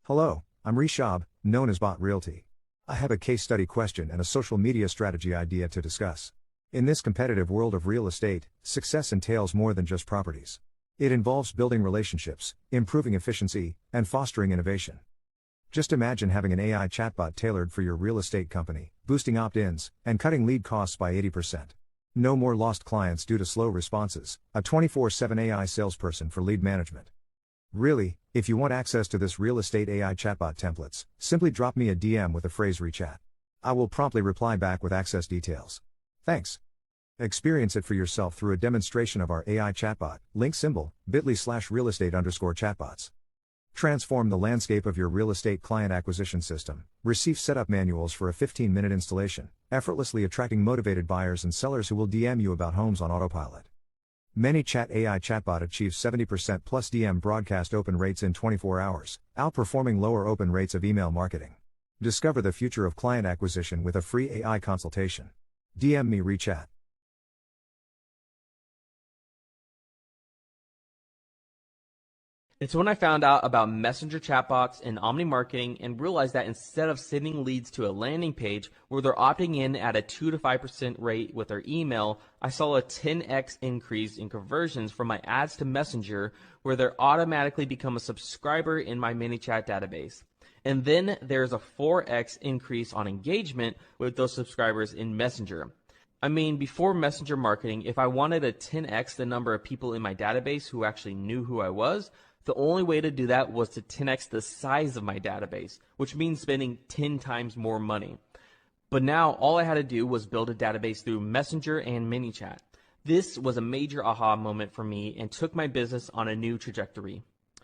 Hello, I'm RECHAT, known as Bot Realty. I have a case study question and a social media strategy idea to discuss. In this competitive world of real estate, success entails more than just properties. It involves building relationships, improving efficiency, and fostering innovation. Just imagine having an AI chatbot tailored for your real estate company, boosting opt-ins, and cutting lead costs by 80%. No more lost clients due to slow responses, a 24/7 AI salesperson for lead management. Really, if you want access to this real estate AI chatbot templates, simply drop me a DM with the phrase RECHAT. I will promptly reply back with access details. Thanks. Experience it for yourself through a demonstration of our AI chatbot, link symbol, bit.ly/realestate_chatbots. Transform the landscape of your real estate client acquisition system, receive setup manuals for a 15-minute installation, effortlessly attracting motivated buyers and sellers who will DM you about homes on autopilot. ManyChat AI Chatbot achieves 70% plus DM broadcast open rates in 24 hours, outperforming lower open rates of email marketing. Discover the future of client acquisition with a free AI consultation. DM me RECHAT. It's when I found out about messenger chatbots and omni marketing and realized that instead of sending leads to a landing page where they're opting in at a 2 to 5% rate with their email, I saw a 10x increase in conversions from my ads to messenger where they automatically become a subscriber in my ManyChat database. And then there's a 4x increase on engagement with those subscribers in messenger. I mean, before messenger marketing, if I wanted a 10x the number of people in my database who actually knew who I was, the only way to do that was to 10x the size of my database, which means spending 10 times more money. But now all I had to do was build a database through Messenger and ManyChat. This was a major aha moment for me and took my business on a new trajectory.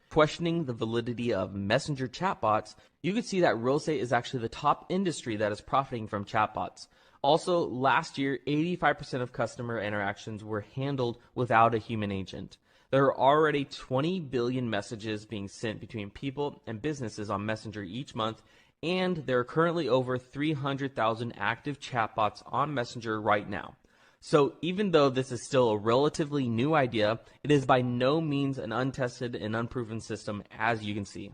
Questioning the validity of messenger chatbots, you can see that real estate is actually the top industry that is profiting from chatbots. Also, last year, 85% of customer interactions were handled without a human agent. There are already 20 billion messages being sent between people and businesses on Messenger each month, and there are currently over 300,000 active chatbots on Messenger right now. So even though this is still a relatively new idea, it is by no means an untested and unproven system, as you can see.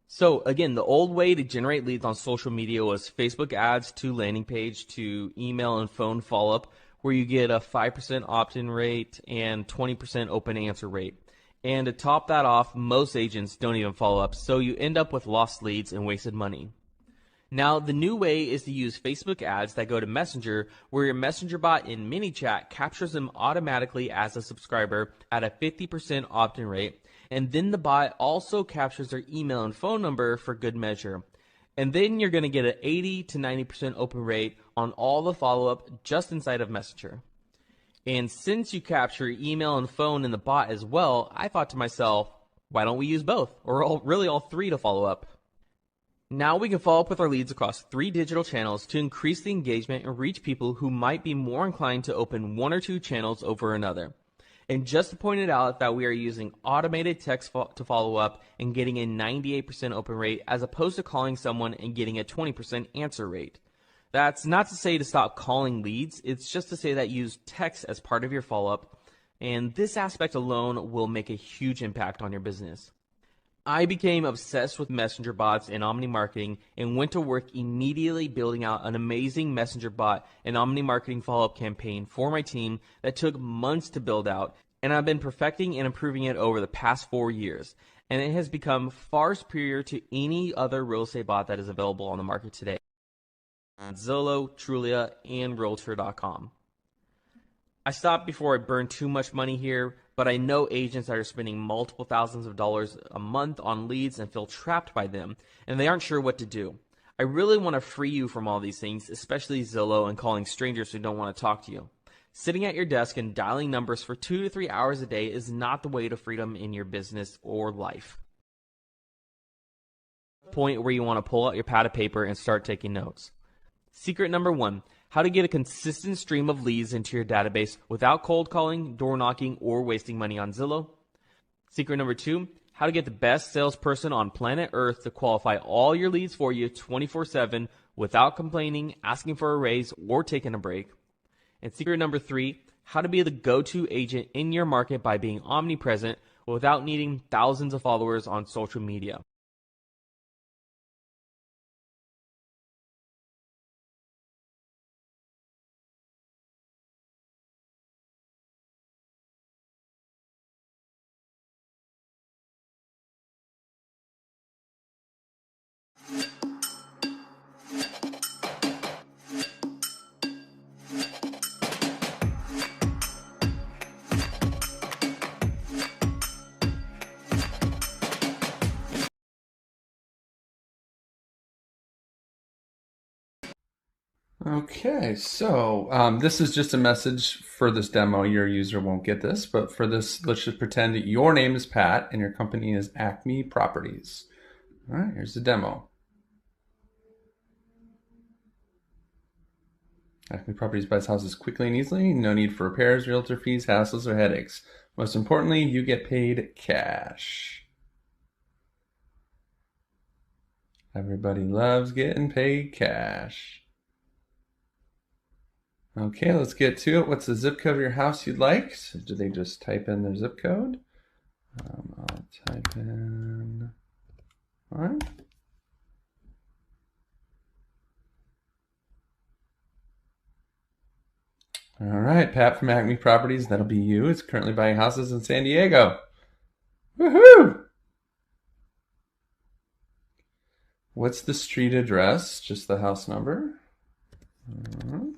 So again, the old way to generate leads on social media was Facebook ads to landing page to email and phone follow-up, where you get a 5% opt-in rate and 20% open answer rate. And to top that off, most agents don't even follow up, so you end up with lost leads and wasted money. Now, the new way is to use Facebook ads that go to Messenger, where your Messenger bot in ManyChat captures them automatically as a subscriber at a 50% opt-in rate, and then the bot also captures their email and phone number for good measure. And then you're going to get an 80 to 90% open rate on all the follow-up just inside of Messenger. And since you capture email and phone in the bot as well, I thought to myself, why don't we use both, or all three to follow up? Now we can follow up with our leads across 3 digital channels to increase the engagement and reach people who might be more inclined to open 1 or 2 channels over another. And just to point it out that we are using automated text to follow up and getting a 98% open rate as opposed to calling someone and getting a 20% answer rate. That's not to say to stop calling leads, it's just to say that use text as part of your follow-up, and this aspect alone will make a huge impact on your business. I became obsessed with messenger bots and omni marketing and went to work immediately building out an amazing messenger bot and omni marketing follow-up campaign for my team that took months to build out, and I've been perfecting and improving it over the past 4 years, and it has become far superior to any other real estate bot that is available on the market today on Zillow, Trulia, and Realtor.com. I stopped before I burned too much money here, but I know agents that are spending multiple thousands of dollars a month on leads and feel trapped by them, and they aren't sure what to do. I really want to free you from all these things, especially Zillow and calling strangers who don't want to talk to you. Sitting at your desk and dialing numbers for 2 to 3 hours a day is not the way to freedom in your business or life. Point where you want to pull out your pad of paper and start taking notes. Secret number 1. How to get a consistent stream of leads into your database without cold calling, door knocking, or wasting money on Zillow. Secret number 2, how to get the best salesperson on planet Earth to qualify all your leads for you 24/7 without complaining, asking for a raise, or taking a break. And secret number 3, how to be the go-to agent in your market by being omnipresent without needing thousands of followers on social media. Okay, so this is just a message for this demo. Your user won't get this, but for this, let's just pretend that your name is Pat and your company is Acme Properties. All right, here's the demo. Acme Properties buys houses quickly and easily. No need for repairs, realtor fees, hassles, or headaches. Most importantly, you get paid cash. Everybody loves getting paid cash. Okay, let's get to it. What's the zip code of your house you'd like? So do they just type in their zip code? I'll type in 1. All right, Pat from Acme Properties, that'll be you. It's currently buying houses in San Diego. Woohoo! What's the street address? Just the house number. All right.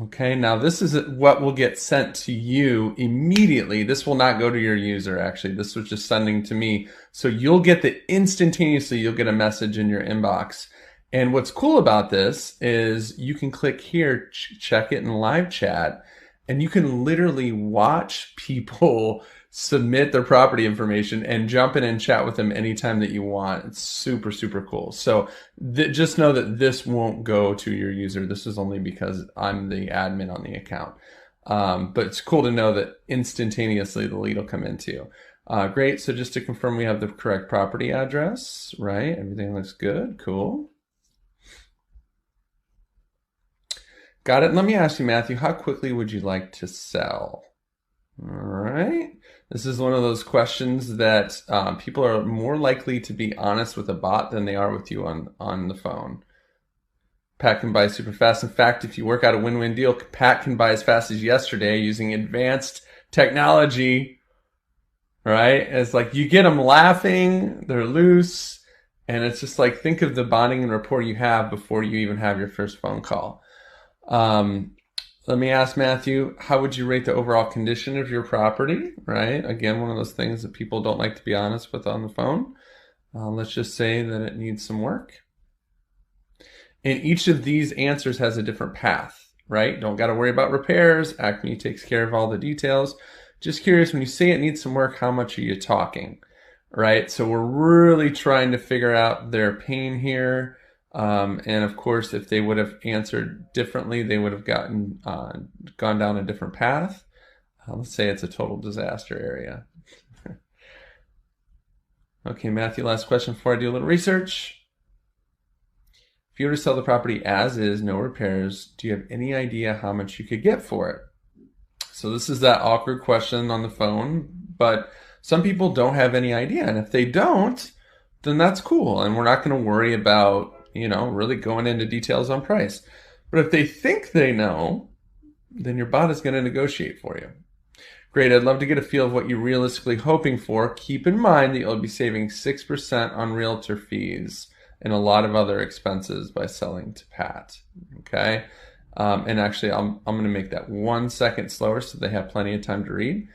Okay, now this is what will get sent to you immediately. This will not go to your user, actually. This was just sending to me. So you'll get instantaneously, you'll get a message in your inbox. And what's cool about this is you can click here, check it in live chat, and you can literally watch people submit their property information and jump in and chat with them anytime that you want. It's super, super cool. So just know that this won't go to your user. This is only because I'm the admin on the account. But it's cool to know that instantaneously the lead will come into you. Great. So just to confirm, we have the correct property address, right? Everything looks good. Cool. Got it. Let me ask you, Matthew, how quickly would you like to sell? All right. This is one of those questions that people are more likely to be honest with a bot than they are with you on the phone. Pat can buy super fast. In fact, if you work out a win-win deal, Pat can buy as fast as yesterday using advanced technology, right? It's like you get them laughing, they're loose, and it's just like, think of the bonding and rapport you have before you even have your first phone call. Let me ask Matthew, how would you rate the overall condition of your property, right? Again, one of those things that people don't like to be honest with on the phone. Let's just say that it needs some work. And each of these answers has a different path, right? Don't got to worry about repairs. Acme takes care of all the details. Just curious, when you say it needs some work, how much are you talking, right? So we're really trying to figure out their pain here. And of course, if they would have answered differently, they would have gone down a different path. Let's say it's a total disaster area. Okay, Matthew, last question before I do a little research. If you were to sell the property as is, no repairs, do you have any idea how much you could get for it? So this is that awkward question on the phone, but some people don't have any idea. And if they don't, then that's cool. And we're not going to worry about really going into details on price. But if they think they know, then your bot is going to negotiate for you. Great, I'd love to get a feel of what you're realistically hoping for. Keep in mind that you'll be saving 6% on realtor fees and a lot of other expenses by selling to Pat, okay? And actually, I'm going to make that 1 second slower so they have plenty of time to read.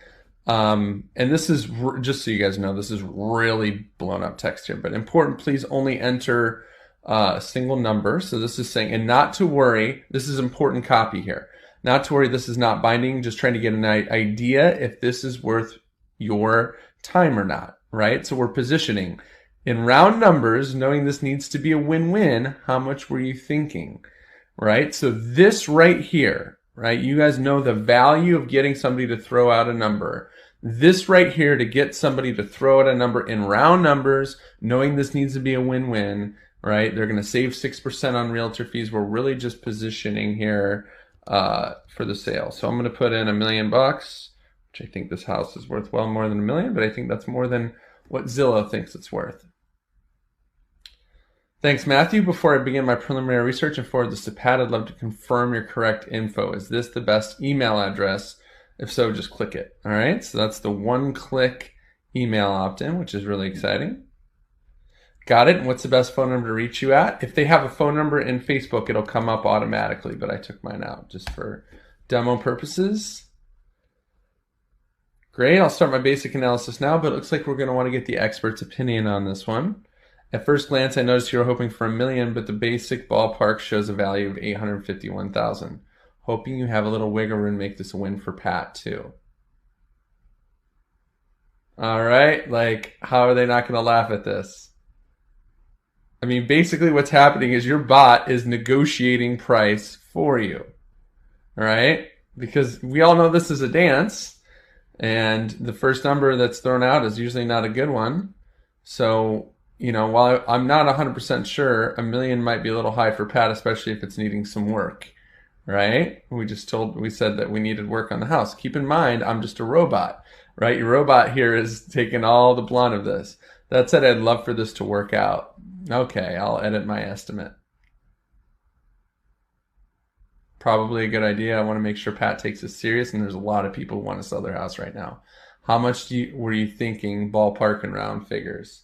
And this is, just so you guys know, this is really blown up text here, but important, please only enter a single number. So this is saying, and not to worry, this is important copy here. Not to worry, this is not binding, just trying to get an idea if this is worth your time or not, right? So we're positioning. In round numbers, knowing this needs to be a win-win, how much were you thinking, right? So this right here, right? You guys know the value of getting somebody to throw out a number. This right here to get somebody to throw out a number in round numbers, knowing this needs to be a win-win, right? They're going to save 6% on realtor fees. We're really just positioning here for the sale. So I'm going to put in $1 million, which I think this house is worth well more than $1 million, but I think that's more than what Zillow thinks it's worth. Thanks, Matthew. Before I begin my preliminary research and forward this to Pat, I'd love to confirm your correct info. Is this the best email address? If so, just click it. All right, so that's the one-click email opt-in, which is really exciting. Got it. And what's the best phone number to reach you at? If they have a phone number in Facebook, it'll come up automatically, but I took mine out just for demo purposes. Great, I'll start my basic analysis now, but it looks like we're going to want to get the expert's opinion on this one. At first glance, I noticed you were hoping for $1 million, but the basic ballpark shows a value of $851,000. Hoping you have a little wiggle room, make this a win for Pat too. All right, like, how are they not going to laugh at this? I mean, basically what's happening is your bot is negotiating price for you, all right? Because we all know this is a dance. And the first number that's thrown out is usually not a good one. So, you know, while I'm not 100% sure, $1 million might be a little high for Pat, especially if it's needing some work, right? We said that we needed work on the house. Keep in mind, I'm just a robot, right? Your robot here is taking all the blunt of this. That said, I'd love for this to work out. Okay, I'll edit my estimate. Probably a good idea. I want to make sure Pat takes this serious, and there's a lot of people who want to sell their house right now. How much were you thinking, ballpark and round figures?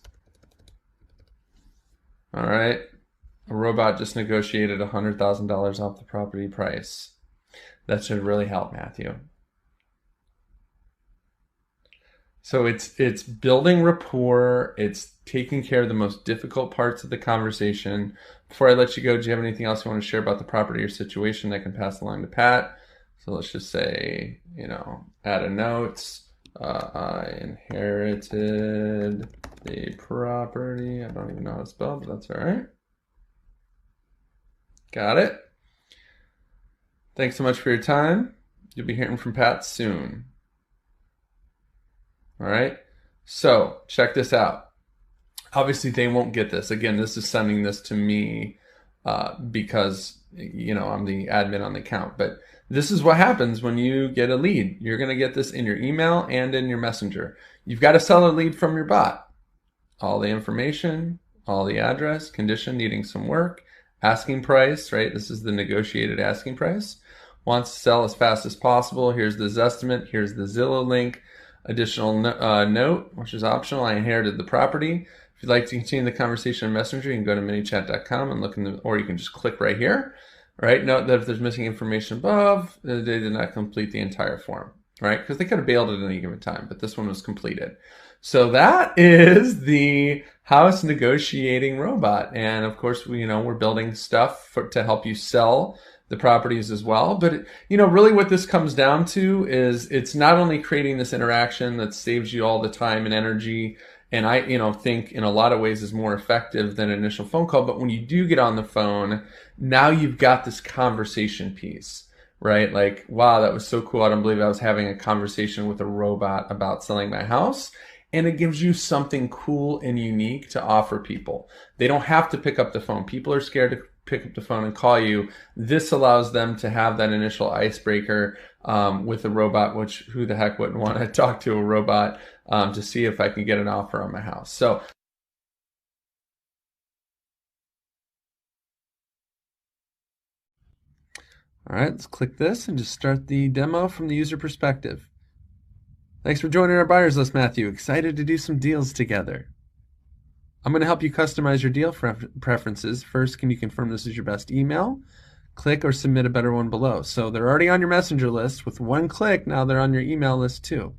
All right. A robot just negotiated $100,000 off the property price. That should really help, Matthew. So it's building rapport. It's taking care of the most difficult parts of the conversation. Before I let you go, do you have anything else you want to share about the property or situation that I can pass along to Pat? So let's just say, you know, add a note. I inherited the property. I don't even know how to spell, but that's all right. Got it. Thanks so much for your time. You'll be hearing from Pat soon. All right. So check this out. Obviously, they won't get this. Again, this is sending this to me because, you know, I'm the admin on the account. But this is what happens when you get a lead. You're going to get this in your email and in your messenger. You've got to sell a lead from your bot. All the information, all the address, condition, needing some work, asking price, right? This is the negotiated asking price. Wants to sell as fast as possible. Here's the Zestimate. Here's the Zillow link. Additional note, which is optional. I inherited the property. If you'd like to continue the conversation in Messenger, you can go to minichat.com and look in the, or you can just click right here. Right? Note that if there's missing information above, they did not complete the entire form. Right? Because they could have bailed at any given time, but this one was completed. So that is the house negotiating robot. And of course, we're building stuff to help you sell the properties as well. But really what this comes down to is it's not only creating this interaction that saves you all the time and energy, and I think in a lot of ways is more effective than an initial phone call, but when you do get on the phone, now you've got this conversation piece, right? Like, wow, that was so cool. I don't believe I was having a conversation with a robot about selling my house. And it gives you something cool and unique to offer people. They don't have to pick up the phone. People are scared to pick up the phone and call you. This allows them to have that initial icebreaker with a robot, which who the heck wouldn't want to talk to a robot to see if I can get an offer on my house. So all right, let's click this and just start the demo from the user perspective. Thanks for joining our buyers list, Matthew. Excited to do some deals together. I'm going to help you customize your deal preferences. First, can you confirm this is your best email? Click or submit a better one below. So they're already on your messenger list. With one click, now they're on your email list too.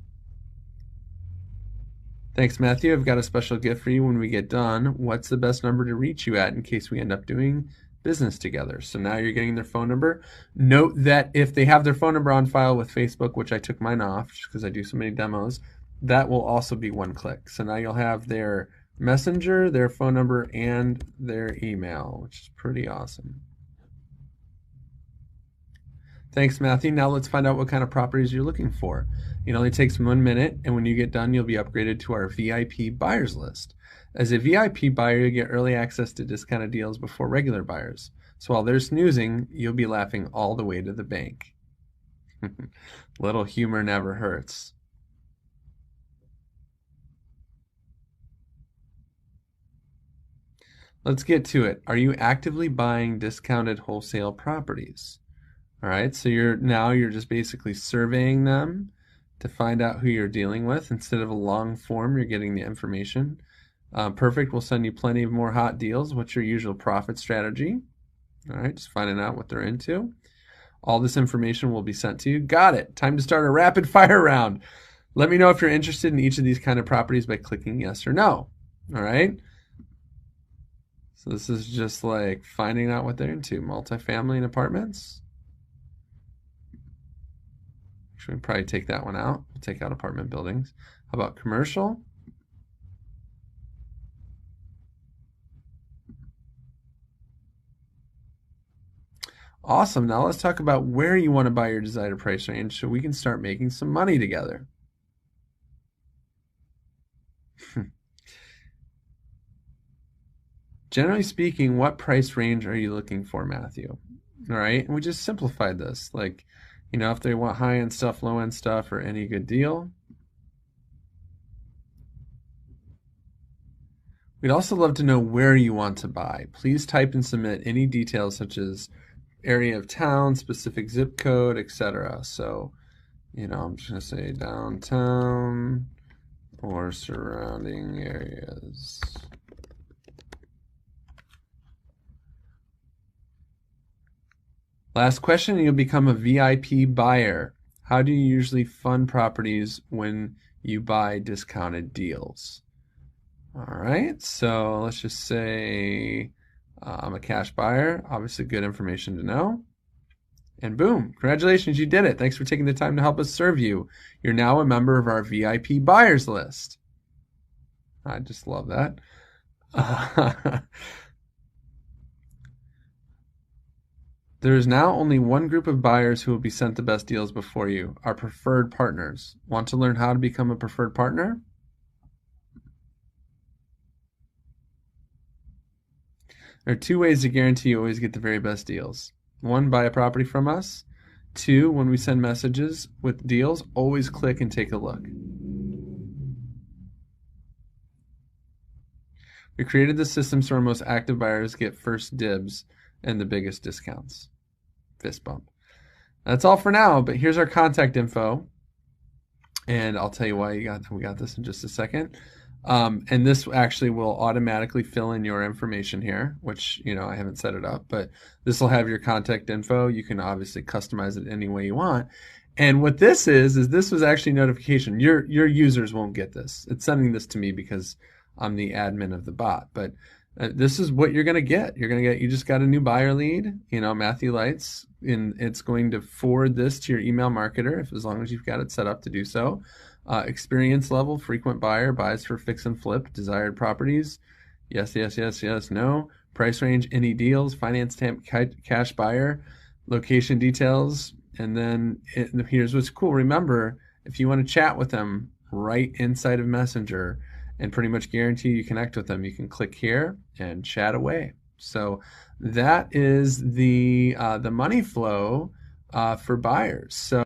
Thanks, Matthew. I've got a special gift for you when we get done. What's the best number to reach you at in case we end up doing business together? So now you're getting their phone number. Note that if they have their phone number on file with Facebook, which I took mine off just because I do so many demos, that will also be one click. So now you'll have their messenger, their phone number, and their email, which is pretty awesome. Thanks, Matthew. Now let's find out what kind of properties you're looking for. It only takes 1 minute, and when you get done, you'll be upgraded to our VIP buyers list. As a VIP buyer, you get early access to discounted deals before regular buyers. So while they're snoozing, you'll be laughing all the way to the bank. Little humor never hurts. Let's get to it. Are you actively buying discounted wholesale properties? All right, so you're just basically surveying them to find out who you're dealing with. Instead of a long form, you're getting the information. Perfect, we'll send you plenty of more hot deals. What's your usual profit strategy? All right, just finding out what they're into. All this information will be sent to you. Got it. Time to start a rapid fire round. Let me know if you're interested in each of these kind of properties by clicking yes or no. All right. So this is just like finding out what they're into. Multifamily and apartments. Actually, we'll probably take that one out. We'll take out apartment buildings. How about commercial? Awesome. Now let's talk about where you want to buy your desired price range so we can start making some money together. Generally speaking, what price range are you looking for, Matthew? All right, and we just simplified this. Like, you know, if they want high-end stuff, low-end stuff, or any good deal. We'd also love to know where you want to buy. Please type and submit any details such as area of town, specific zip code, etc. So, you know, I'm just going to say downtown or surrounding areas. Last question, you'll become a VIP buyer. How do you usually fund properties when you buy discounted deals? All right, so let's just say I'm a cash buyer. Obviously good information to know. And boom, congratulations, you did it. Thanks for taking the time to help us serve you. You're now a member of our VIP buyers list. I just love that. There is now only one group of buyers who will be sent the best deals before you, our preferred partners. Want to learn how to become a preferred partner? There are two ways to guarantee you always get the very best deals. One, buy a property from us. Two, when we send messages with deals, always click and take a look. We created the system so our most active buyers get first dibs and the biggest discounts. Fist bump. That's all for now, but here's our contact info. And I'll tell you why we got this in just a second. And this actually will automatically fill in your information here, which, you know, I haven't set it up, but this will have your contact info. You can obviously customize it any way you want. And what this is this was actually notification. Your users won't get this. It's sending this to me because I'm the admin of the bot, but this is what you're going to get. You just got a new buyer lead, you know, Matthew Lights, and it's going to forward this to your email marketer as long as you've got it set up to do so. Experience level, frequent buyer, buys for fix and flip, desired properties. Yes, yes, yes, yes, no. Price range, any deals, finance stamp, cash buyer, location details. And then here's what's cool. Remember, if you want to chat with them right inside of Messenger and pretty much guarantee you connect with them, you can click here and chat away. So that is the money flow for buyers. So